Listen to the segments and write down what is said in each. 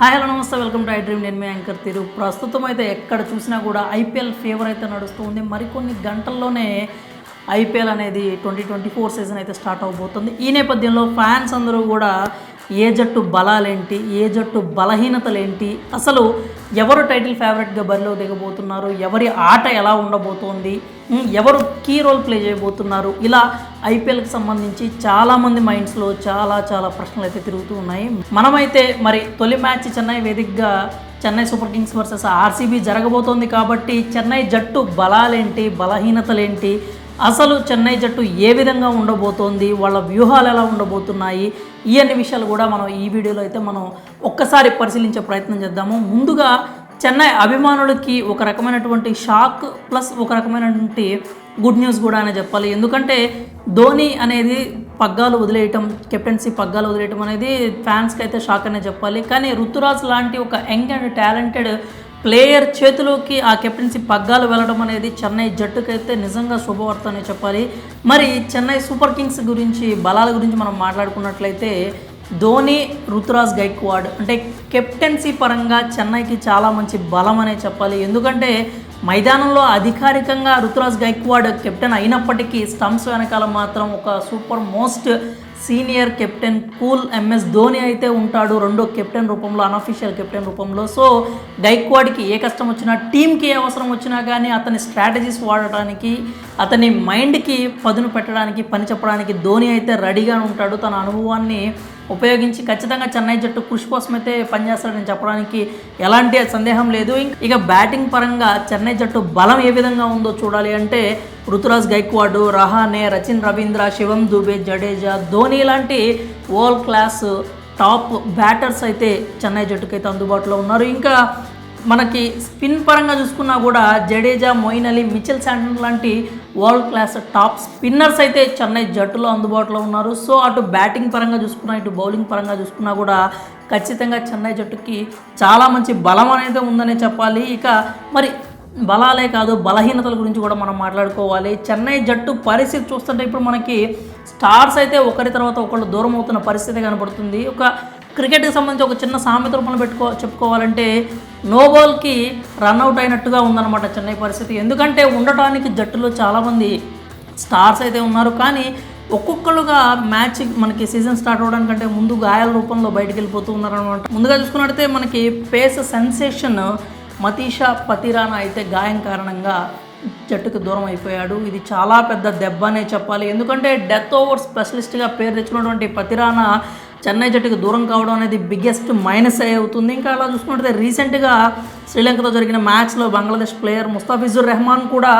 Hi hello నమస్తే welcome to I dream. నేను మీ anchor తీరు. ప్రస్తుతం అయితే ఎక్కడ చూసినా కూడా ఐపీఎల్ ఫీవర్ అయితే నడుస్తుంది. మరికొన్ని గంటల్లోనే ఐపీఎల్ అనేది 2024 సీజన్ అయితే స్టార్ట్ అవబోతుంది. ఈ నేపథ్యంలో ఫ్యాన్స్ అందరూ కూడా ఏ జట్టు బలాలేంటి, ఏ జట్టు బలహీనతలేంటి, అసలు ఎవరు టైటిల్ ఫేవరెట్గా బరిలో దిగబోతున్నారు, ఎవరి ఆట ఎలా ఉండబోతోంది, ఎవరు కీ రోల్ ప్లే చేయబోతున్నారు, ఇలా ఐపీఎల్కి సంబంధించి చాలామంది మైండ్స్లో చాలా ప్రశ్నలు అయితే తిరుగుతూ ఉన్నాయి. మనమైతే మరి తొలి మ్యాచ్ చెన్నై వేదికగా Chennai super Kings versus RCB జరగబోతోంది కాబట్టి చెన్నై జట్టు బలాలేంటి, బలహీనతలేంటి, అసలు చెన్నై జట్టు ఏ విధంగా ఉండబోతోంది, వాళ్ళ వ్యూహాలు ఎలా ఉండబోతున్నాయి, ఈ అన్ని విషయాలు కూడా మనం ఈ వీడియోలో అయితే మనం ఒక్కసారి పరిశీలించే ప్రయత్నం చేద్దాము. ముందుగా చెన్నై అభిమానులకి ఒక రకమైనటువంటి షాక్ ప్లస్ ఒక రకమైనటువంటి గుడ్ న్యూస్ కూడా అనే చెప్పాలి. ఎందుకంటే ధోని అనేది పగ్గాలు వదిలేయటం, కెప్టెన్సీ పగ్గాలు వదిలేయటం అనేది ఫ్యాన్స్కి అయితే షాక్ అనే చెప్పాలి. కానీ రుతురాజ్ లాంటి ఒక యంగ్ అండ్ టాలెంటెడ్ ప్లేయర్ చేతిలోకి ఆ కెప్టెన్సీ పగ్గాలు వెళ్ళడం అనేది చెన్నై జట్టుకైతే నిజంగా శుభవార్త అనే చెప్పాలి. మరి చెన్నై సూపర్ కింగ్స్ గురించి, బలాల గురించి మనం మాట్లాడుకున్నట్లయితే ధోని, రుతురాజ్ గైక్వాడ్ అంటే కెప్టెన్సీ పరంగా చెన్నైకి చాలా మంచి బలం అనే చెప్పాలి. ఎందుకంటే మైదానంలో అధికారికంగా రుతురాజ్ గైక్వాడ్ కెప్టెన్ అయినప్పటికీ స్టంప్స్ వెనకాల మాత్రం ఒక super most senior captain cool MS Dhoni అయితే ఉంటాడు, రెండో కెప్టెన్ రూపంలో, అనఫీషియల్ కెప్టెన్ రూపంలో. సో గైక్వాడ్కి ఏ కష్టం వచ్చినా, టీంకి ఏ అవసరం వచ్చినా కానీ అతని స్ట్రాటజీస్ వాడటానికి, అతని మైండ్కి పదును పెట్టడానికి, పని చెప్పడానికి ధోని అయితే రెడీగా ఉంటాడు. తన అనుభవాన్ని ఉపయోగించి ఖచ్చితంగా చెన్నై జట్టు కృషి కోసం అయితే పనిచేస్తాడని చెప్పడానికి ఎలాంటి సందేహం లేదు. ఇక బ్యాటింగ్ పరంగా చెన్నై జట్టు బలం ఏ విధంగా ఉందో చూడాలి అంటే రుతురాజ్ గైక్వాడ్, రహానే, రచిన్ రవీంద్ర, శివం దుబే, జడేజా, ధోని లాంటి వరల్డ్ క్లాస్ టాప్ బ్యాటర్స్ అయితే చెన్నై జట్టుకైతే అందుబాటులో ఉన్నారు. ఇంకా మనకి స్పిన్ పరంగా చూసుకున్నా కూడా జడేజా, మొయిన్ అలీ, మిచెల్ శాంటనర్ లాంటి వరల్డ్ క్లాస్ టాప్ స్పిన్నర్స్ అయితే చెన్నై జట్టులో అందుబాటులో ఉన్నారు. సో అటు బ్యాటింగ్ పరంగా చూసుకున్నా, ఇటు బౌలింగ్ పరంగా చూసుకున్నా కూడా ఖచ్చితంగా చెన్నై జట్టుకి చాలా మంచి బలం అనేది ఉందనే చెప్పాలి. ఇక మరి బలాలే కాదు, బలహీనతల గురించి కూడా మనం మాట్లాడుకోవాలి. చెన్నై జట్టు పరిస్థితి చూస్తుంటే ఇప్పుడు మనకి స్టార్స్ అయితే ఒకరి తర్వాత ఒకళ్ళు దూరం అవుతున్న పరిస్థితి కనబడుతుంది. ఒక క్రికెట్కి సంబంధించి ఒక చిన్న సామెత రూపంలో చెప్పుకోవాలంటే నో బాల్కి రన్అట్ అయినట్టుగా ఉందన్నమాట చెన్నై పరిస్థితి. ఎందుకంటే ఉండటానికి జట్టులో చాలామంది స్టార్స్ అయితే ఉన్నారు, కానీ ఒక్కొక్కరుగా మ్యాచ్ మనకి సీజన్ స్టార్ట్ అవ్వడానికంటే ముందు గాయాల రూపంలో బయటకు వెళ్ళిపోతూ ఉన్నారనమాట. ముందుగా చూసుకున్నట్టయితే మనకి పేస్ సెన్సేషన్ మతీషా పతిరానా అయితే గాయం కారణంగా జట్టుకు దూరం అయిపోయాడు. ఇది చాలా పెద్ద దెబ్బ అనే చెప్పాలి. ఎందుకంటే డెత్ ఓవర్ స్పెషలిస్ట్గా పేరు తెచ్చుకున్నటువంటి పతిరానా చెన్నై జట్టుకు దూరం కావడం అనేది బిగ్గెస్ట్ మైనస్ అవుతుంది. ఇంకా అలా చూసుకుంటే రీసెంట్గా శ్రీలంకతో జరిగిన మ్యాచ్లో బంగ్లాదేశ్ ప్లేయర్ ముస్తాఫిజుర్ రెహమాన్ కూడా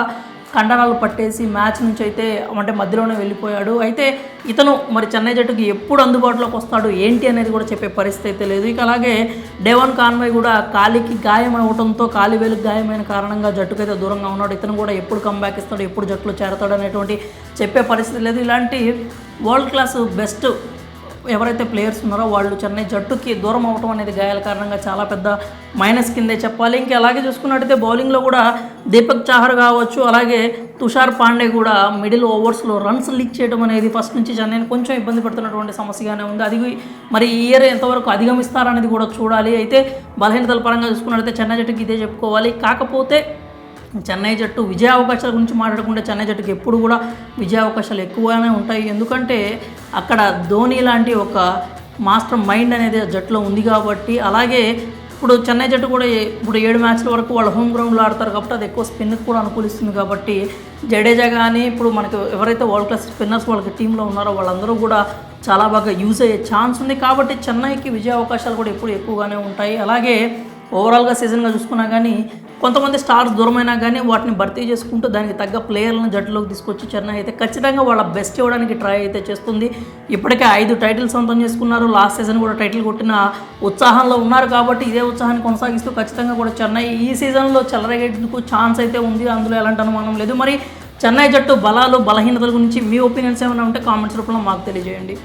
కండరాలు పట్టేసి మ్యాచ్ నుంచి అయితే అంటే మధ్యలోనే వెళ్ళిపోయాడు. అయితే ఇతను మరి చెన్నై జట్టుకి ఎప్పుడు అందుబాటులోకి వస్తాడు ఏంటి అనేది కూడా చెప్పే పరిస్థితి అయితే లేదు. ఇక అలాగే డేవన్ కాన్వాయ్ కూడా కాలికి గాయం అవడంతో, కాలి వేలుకి గాయమైన కారణంగా జట్టుకైతే దూరంగా ఉన్నాడు. ఇతను కూడా ఎప్పుడు కంబ్యాక్ ఇస్తాడు, ఎప్పుడు జట్టులో చేరతాడు అనేటువంటి చెప్పే పరిస్థితి లేదు. ఇలాంటి వరల్డ్ క్లాస్ బెస్ట్ ఎవరైతే ప్లేయర్స్ ఉన్నారో వాళ్ళు చెన్నై జట్టుకి దూరం అవటం అనేది గాయాల కారణంగా చాలా పెద్ద మైనస్ కిందే చెప్పాలి. ఇంకా అలాగే చూసుకున్నట్టయితే బౌలింగ్లో కూడా దీపక్ చాహర్ కావచ్చు, అలాగే తుషార్ పాండే కూడా మిడిల్ ఓవర్స్లో రన్స్ లీక్ చేయడం అనేది ఫస్ట్ నుంచి చెన్నైని కొంచెం ఇబ్బంది పెడుతున్నటువంటి సమస్యగానే ఉంది. అది మరి ఈ ఇయర్ ఎంతవరకు అధిగమిస్తారనేది కూడా చూడాలి. అయితే బలహీనతల పరంగా చూసుకున్నట్టయితే చెన్నై జట్టుకి ఇదే చెప్పుకోవాలి. కాకపోతే చెన్నై జట్టు విజయావకాశాల గురించి మాట్లాడుకుంటే చెన్నై జట్టుకి ఎప్పుడు కూడా విజయావకాశాలు ఎక్కువగానే ఉంటాయి. ఎందుకంటే అక్కడ ధోని లాంటి ఒక మాస్టర్ మైండ్ అనేది జట్టులో ఉంది కాబట్టి. అలాగే ఇప్పుడు చెన్నై జట్టు కూడా ఇప్పుడు 7 మ్యాచ్ల వరకు వాళ్ళ హోమ్ గ్రౌండ్లో ఆడతారు కాబట్టి అది ఎక్కువ స్పిన్కి కూడా అనుకూలిస్తుంది కాబట్టి జడేజా కానీ ఇప్పుడు మనకు ఎవరైతే వరల్డ్ క్లాస్ స్పిన్నర్స్ వాళ్ళకి టీంలో ఉన్నారో వాళ్ళందరూ కూడా చాలా బాగా యూజ్ అయ్యే ఛాన్స్ ఉంది. కాబట్టి చెన్నైకి విజయ అవకాశాలు కూడా ఎప్పుడు ఎక్కువగానే ఉంటాయి. అలాగే ఓవరాల్గా సీజన్గా చూసుకున్నా కానీ కొంతమంది స్టార్స్ దూరమైనా కానీ వాటిని భర్తీ చేసుకుంటూ దానికి తగ్గ ప్లేయర్లను జట్టులోకి తీసుకొచ్చి చెన్నై అయితే ఖచ్చితంగా వాళ్ళ బెస్ట్ ఇవ్వడానికి ట్రై అయితే చేస్తుంది. ఇప్పటికే 5 టైటిల్స్ సొంతం చేసుకున్నారు. లాస్ట్ సీజన్ కూడా టైటిల్ కొట్టిన ఉత్సాహంలో ఉన్నారు కాబట్టి ఇదే ఉత్సాహాన్ని కొనసాగిస్తూ ఖచ్చితంగా కూడా చెన్నై ఈ సీజన్లో చెలరేగేందుకు ఛాన్స్ అయితే ఉంది, అందులో ఎలాంటి అనుమానం లేదు. మరి చెన్నై జట్టు బలాలు, బలహీనతల గురించి మీ ఒపీనియన్స్ ఏమైనా ఉంటే కామెంట్స్ రూపంలో మాకు తెలియజేయండి.